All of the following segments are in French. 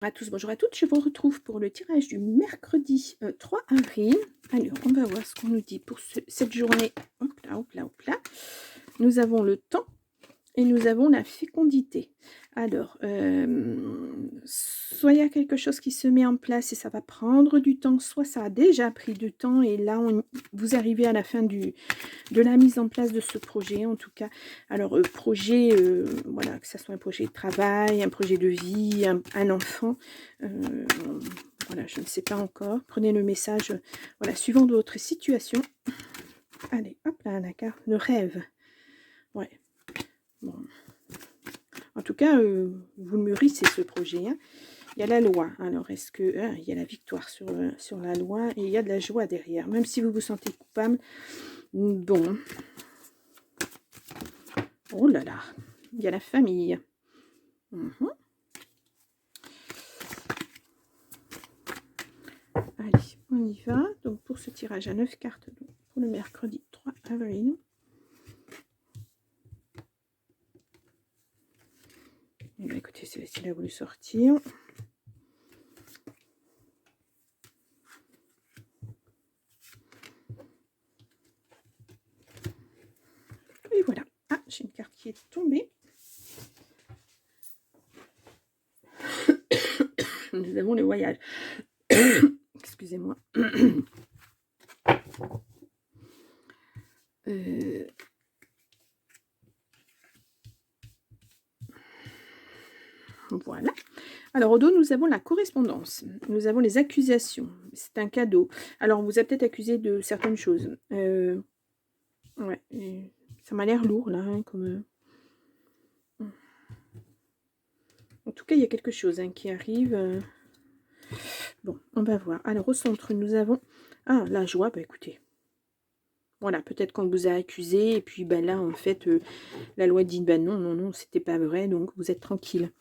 à tous, bonjour à toutes. Je vous retrouve pour le tirage du mercredi 3 avril. Alors, on va voir ce qu'on nous dit pour cette journée. Hop là, hop là, hop là. Nous avons le temps et nous avons la fécondité. Alors, soit il y a quelque chose qui se met en place et ça va prendre du temps, soit ça a déjà pris du temps et là, vous arrivez à la fin de la mise en place de ce projet, en tout cas. Alors, projet, voilà, que ça soit un projet de travail, un projet de vie, un enfant, voilà, je ne sais pas encore. Prenez le message, voilà, suivant votre situation. Allez, hop là, la carte, le rêve. Ouais, bon. En tout cas, vous le mûrissez ce projet, hein. Il y a la loi. Alors, est-ce que il y a la victoire sur la loi et il y a de la joie derrière, même si vous vous sentez coupable. Bon. Oh là là, il y a la famille. Allez, on y va. Donc, pour ce tirage à 9 cartes, donc, pour le mercredi 3 avril. Eh bien, écoutez, celui-ci, il a voulu sortir. Et voilà. Ah, j'ai une carte qui est tombée. Nous avons le voyage. Excusez-moi. Voilà. Alors, au dos, nous avons la correspondance. Nous avons les accusations. C'est un cadeau. Alors, on vous a peut-être accusé de certaines choses. Ouais. Ça m'a l'air lourd, là, hein, comme... En tout cas, il y a quelque chose hein, qui arrive. Bon, on va voir. Alors, au centre, nous avons... Ah, la joie, bah écoutez. Voilà, peut-être qu'on vous a accusé, et puis ben là, en fait, la loi dit, ben non, non, non, c'était pas vrai, donc vous êtes tranquille.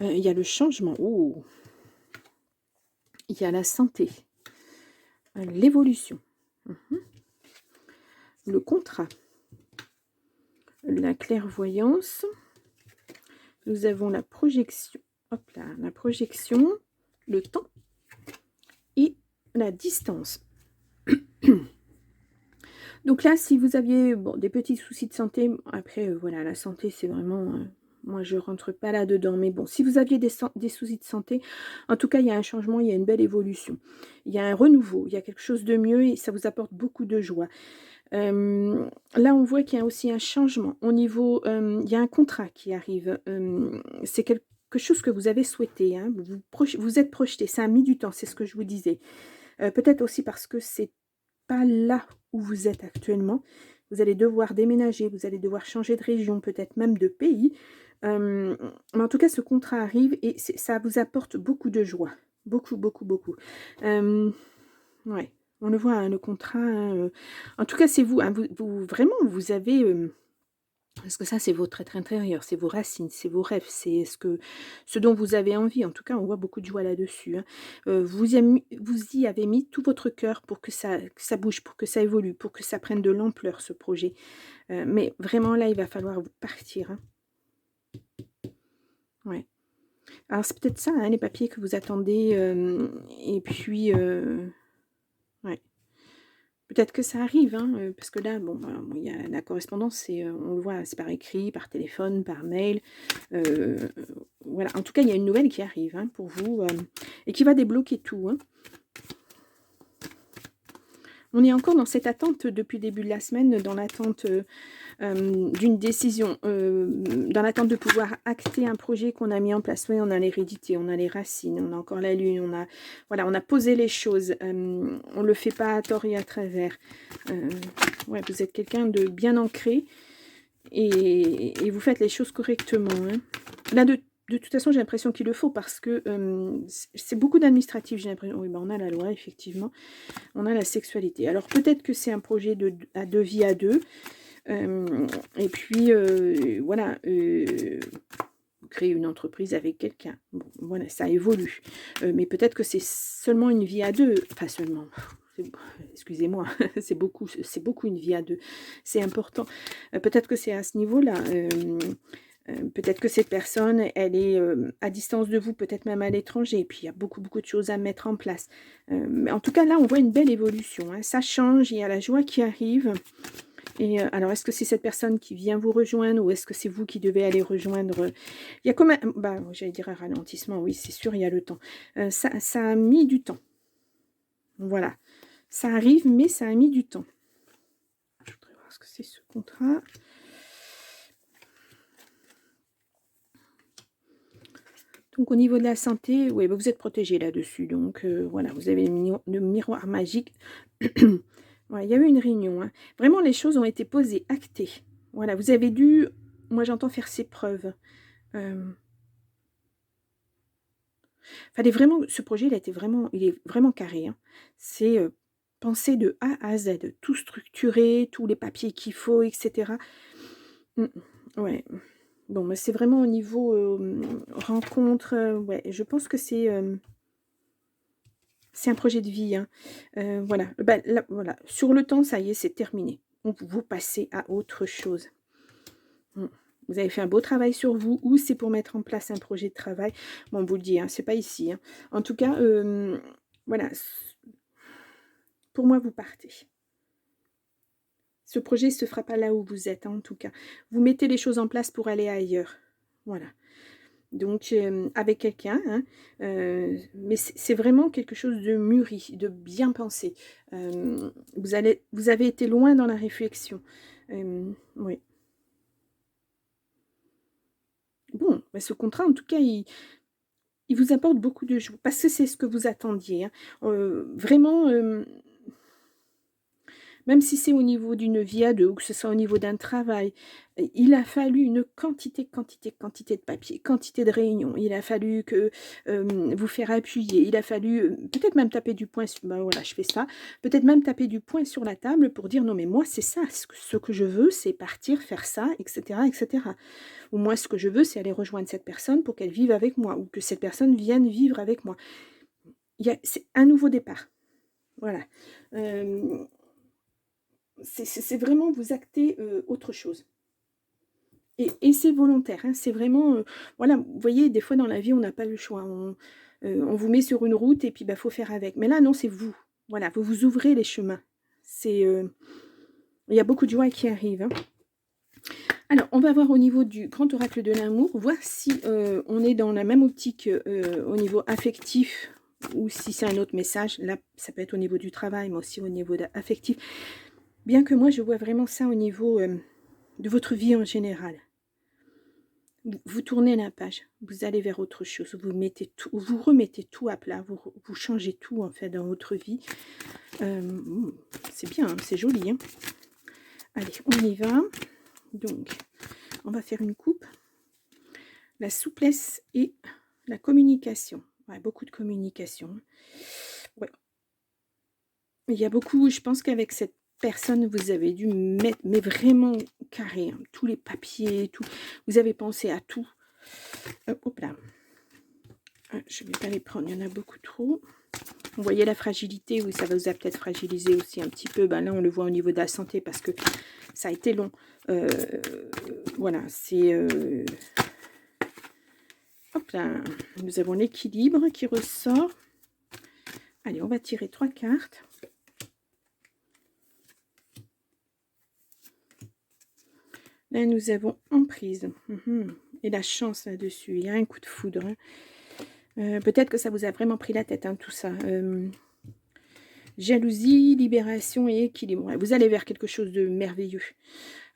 Il y a le changement. Oh. Il y a la santé. L'évolution. Le contrat. La clairvoyance. Nous avons la projection. Hop là, la projection, le temps et la distance. Donc là, si vous aviez bon, des petits soucis de santé, après, voilà, la santé, c'est vraiment... moi, je rentre pas là-dedans. Mais bon, si vous aviez des soucis de santé, en tout cas, il y a un changement, il y a une belle évolution. Il y a un renouveau, il y a quelque chose de mieux et ça vous apporte beaucoup de joie. Là, on voit qu'il y a aussi un changement. Au niveau, il y a un contrat qui arrive. C'est quelque chose que vous avez souhaité. Hein. Vous êtes projeté. Ça a mis du temps, c'est ce que je vous disais. Peut-être aussi parce que c'est pas là où vous êtes actuellement. Vous allez devoir déménager, vous allez devoir changer de région, peut-être même de pays. Mais en tout cas, ce contrat arrive et ça vous apporte beaucoup de joie. Beaucoup, beaucoup, beaucoup. Ouais, on le voit, hein, le contrat. Hein, en tout cas, c'est vous, hein, vraiment, vous avez... parce que ça, c'est votre être intérieur, c'est vos racines, c'est vos rêves, c'est ce dont vous avez envie. En tout cas, on voit beaucoup de joie là-dessus. Hein. Vous y avez mis tout votre cœur pour que ça bouge, pour que ça évolue, pour que ça prenne de l'ampleur, ce projet. Mais vraiment, là, il va falloir partir. Hein. Ouais. Alors, c'est peut-être ça, hein, les papiers que vous attendez. Et puis, ouais. Peut-être que ça arrive, hein, parce que là, bon, il y a la correspondance, on le voit, c'est par écrit, par téléphone, par mail. Voilà, en tout cas, il y a une nouvelle qui arrive hein, pour vous et qui va débloquer tout. Hein. On est encore dans cette attente depuis le début de la semaine, dans l'attente d'une décision, dans l'attente de pouvoir acter un projet qu'on a mis en place. Oui, on a l'hérédité, on a les racines, on a encore la lune, on a posé les choses, on ne le fait pas à tort et à travers. Ouais, vous êtes quelqu'un de bien ancré et vous faites les choses correctement. Hein. Là, de toute façon, j'ai l'impression qu'il le faut parce que c'est beaucoup d'administratif, j'ai l'impression. Oui, ben on a la loi, effectivement. On a la sexualité. Alors, peut-être que c'est un projet de vie à deux. Et puis, voilà, créer une entreprise avec quelqu'un. Bon, voilà, ça évolue. Mais peut-être que c'est seulement une vie à deux. Enfin, seulement... Excusez-moi, c'est beaucoup une vie à deux. C'est important. Peut-être que c'est à ce niveau-là. Peut-être que cette personne, elle est à distance de vous, peut-être même à l'étranger, et puis il y a beaucoup, beaucoup de choses à mettre en place. Mais en tout cas, là, on voit une belle évolution, hein. Ça change, il y a la joie qui arrive. Et alors, est-ce que c'est cette personne qui vient vous rejoindre ou est-ce que c'est vous qui devez aller rejoindre? Il y a comme un, bah, j'allais dire un ralentissement, oui, c'est sûr, il y a le temps. Ça a mis du temps. Voilà. Ça arrive, mais ça a mis du temps. Je voudrais voir ce que c'est ce contrat. Donc au niveau de la santé, oui, bah, vous êtes protégé là-dessus. Donc voilà, vous avez le miroir magique. Ouais, il y a eu une réunion, hein. Vraiment, les choses ont été posées, actées. Voilà, vous avez dû, moi j'entends faire ses preuves. Euh, Fallait vraiment, ce projet, il est vraiment carré, hein. C'est pensé de A à Z, tout structuré, tous les papiers qu'il faut, etc. Mm, ouais. Bon, mais c'est vraiment au niveau rencontre, ouais, je pense que c'est un projet de vie, hein. Voilà, bah, là, voilà. Sur le temps, ça y est, c'est terminé. Vous passez à autre chose. Mm. Vous avez fait un beau travail sur vous, ou c'est pour mettre en place un projet de travail. Bon, on vous le dit, hein, c'est pas ici, hein. En tout cas, voilà. Pour moi, vous partez. Ce projet ne se fera pas là où vous êtes, hein, en tout cas. Vous mettez les choses en place pour aller ailleurs. Voilà. Donc, avec quelqu'un, hein, mais c'est vraiment quelque chose de mûri, de bien pensé. Vous avez été loin dans la réflexion. Oui. Bon, bah, ce contrat, en tout cas, il vous apporte beaucoup de joie, parce que c'est ce que vous attendiez, hein. Vraiment, même si c'est au niveau d'une vie à deux ou que ce soit au niveau d'un travail, il a fallu une quantité de papier, quantité de réunions. Il a fallu que, vous faire appuyer. Il a fallu, peut-être même taper du poing sur, bah, voilà, je fais ça. Peut-être même taper du poing sur la table pour dire: «Non mais moi c'est ça, ce que je veux, c'est partir faire ça, et cetera, et cetera. Ou moi ce que je veux, c'est aller rejoindre cette personne pour qu'elle vive avec moi ou que cette personne vienne vivre avec moi». C'est un nouveau départ. Voilà. Hem c'est vraiment vous acter, autre chose, et c'est volontaire, hein. C'est vraiment, voilà, vous voyez, des fois dans la vie, on n'a pas le choix. On vous met sur une route et puis, bah, faut faire avec. Mais là, non, c'est vous. Voilà, vous vous ouvrez les chemins. C'est, il y a beaucoup de joie qui arrive, hein. Alors, on va voir au niveau du grand oracle de l'amour, voir si, on est dans la même optique, au niveau affectif, ou si c'est un autre message. Là, ça peut être au niveau du travail, mais aussi au niveau affectif. Bien que moi, je vois vraiment ça au niveau, de votre vie en général. Vous tournez la page, vous allez vers autre chose, vous remettez tout à plat, vous changez tout en fait dans votre vie. C'est bien, hein, c'est joli, hein. Allez, on y va. Donc, on va faire une coupe. La souplesse et la communication. Ouais, beaucoup de communication. Ouais. Il y a beaucoup, je pense qu'avec cette personne, vous avez dû mettre, mais vraiment carré, hein, tous les papiers, tout. Vous avez pensé à tout. Hop là. Je ne vais pas les prendre, il y en a beaucoup trop. Vous voyez la fragilité, oui, ça vous a peut-être fragilisé aussi un petit peu. Ben là, on le voit au niveau de la santé parce que ça a été long. Voilà, c'est... hop là, nous avons l'équilibre qui ressort. Allez, on va tirer 3 cartes. Là, nous avons emprise. Et la chance là-dessus. Il y a un coup de foudre. Peut-être que ça vous a vraiment pris la tête, hein, tout ça. Jalousie, libération et équilibre. Ouais, vous allez vers quelque chose de merveilleux.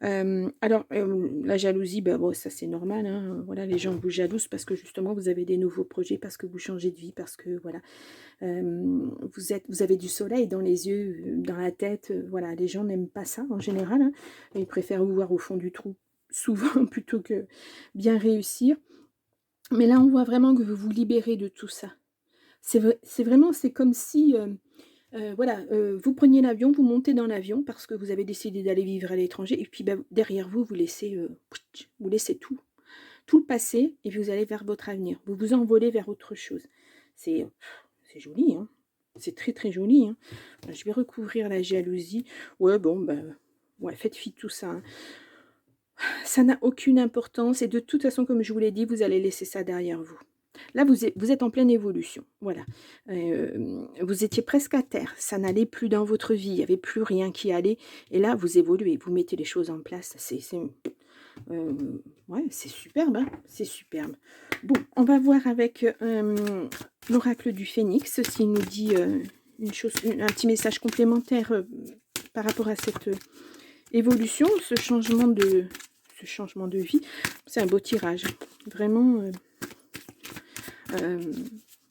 Alors, la jalousie, ben, bon, ça c'est normal, hein. Voilà, les gens vous jalousent parce que justement vous avez des nouveaux projets, parce que vous changez de vie, parce que voilà, vous avez du soleil dans les yeux, dans la tête. Voilà, les gens n'aiment pas ça en général, hein. Ils préfèrent vous voir au fond du trou souvent plutôt que bien réussir. Mais là, on voit vraiment que vous vous libérez de tout ça. C'est vraiment, c'est comme si... voilà, vous preniez l'avion, vous montez dans l'avion parce que vous avez décidé d'aller vivre à l'étranger, et puis bah, derrière vous, vous laissez tout le passé et vous allez vers votre avenir. Vous vous envolez vers autre chose. C'est joli, hein. C'est très très joli, hein. Je vais recouvrir la jalousie. Ouais, bon, bah, ouais, faites fi de tout ça, hein. Ça n'a aucune importance et de toute façon, comme je vous l'ai dit, vous allez laisser ça derrière vous. Là, vous êtes en pleine évolution, voilà. Vous étiez presque à terre, ça n'allait plus dans votre vie, il y avait plus rien qui allait et là, vous évoluez, vous mettez les choses en place, ouais, c'est superbe, hein, c'est superbe. Bon, on va voir avec, l'oracle du phénix s'il nous dit, un petit message complémentaire, par rapport à cette, évolution, ce changement de vie. C'est un beau tirage, vraiment,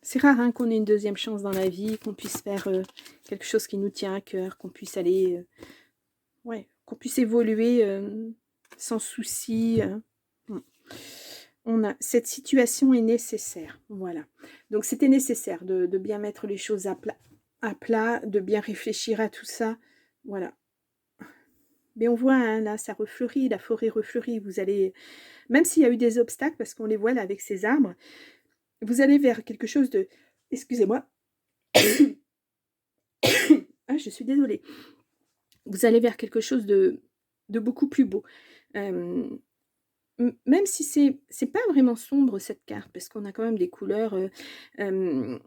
c'est rare, hein, qu'on ait une deuxième chance dans la vie, qu'on puisse faire, quelque chose qui nous tient à cœur, qu'on puisse aller, ouais, qu'on puisse évoluer, sans souci, mmh. Cette situation est nécessaire, voilà. Donc c'était nécessaire de bien mettre les choses à plat, de bien réfléchir à tout ça, voilà. Mais on voit, hein, là, ça refleurit, la forêt refleurit. Vous allez, même s'il y a eu des obstacles, parce qu'on les voit là avec ces arbres, vous allez vers quelque chose de, excusez-moi, ah, je suis désolée. Vous allez vers quelque chose de beaucoup plus beau. Hem, même si c'est pas vraiment sombre cette carte, parce qu'on a quand même des couleurs, hem,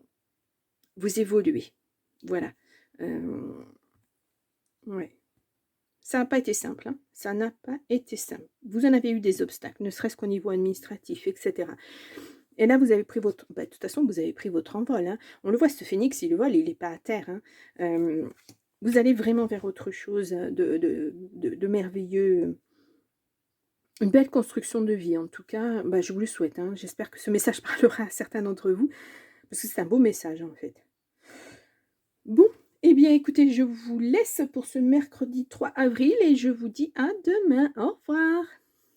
vous évoluez. Voilà. Hem, ouais. Ça n'a pas été simple, hein. Ça n'a pas été simple. Vous en avez eu des obstacles, ne serait-ce qu'au niveau administratif, et cetera. Et là, vous avez pris votre, bah, de toute façon, vous avez pris votre envol, hein. On le voit, ce phénix, il vole, il est pas à terre, hein. Vous allez vraiment vers autre chose, de merveilleux, une belle construction de vie en tout cas, bah, je vous le souhaite, hein. J'espère que ce message parlera à certains d'entre vous, parce que c'est un beau message, en fait. Bon, eh bien écoutez, je vous laisse pour ce mercredi 3 avril et je vous dis à demain. Au revoir.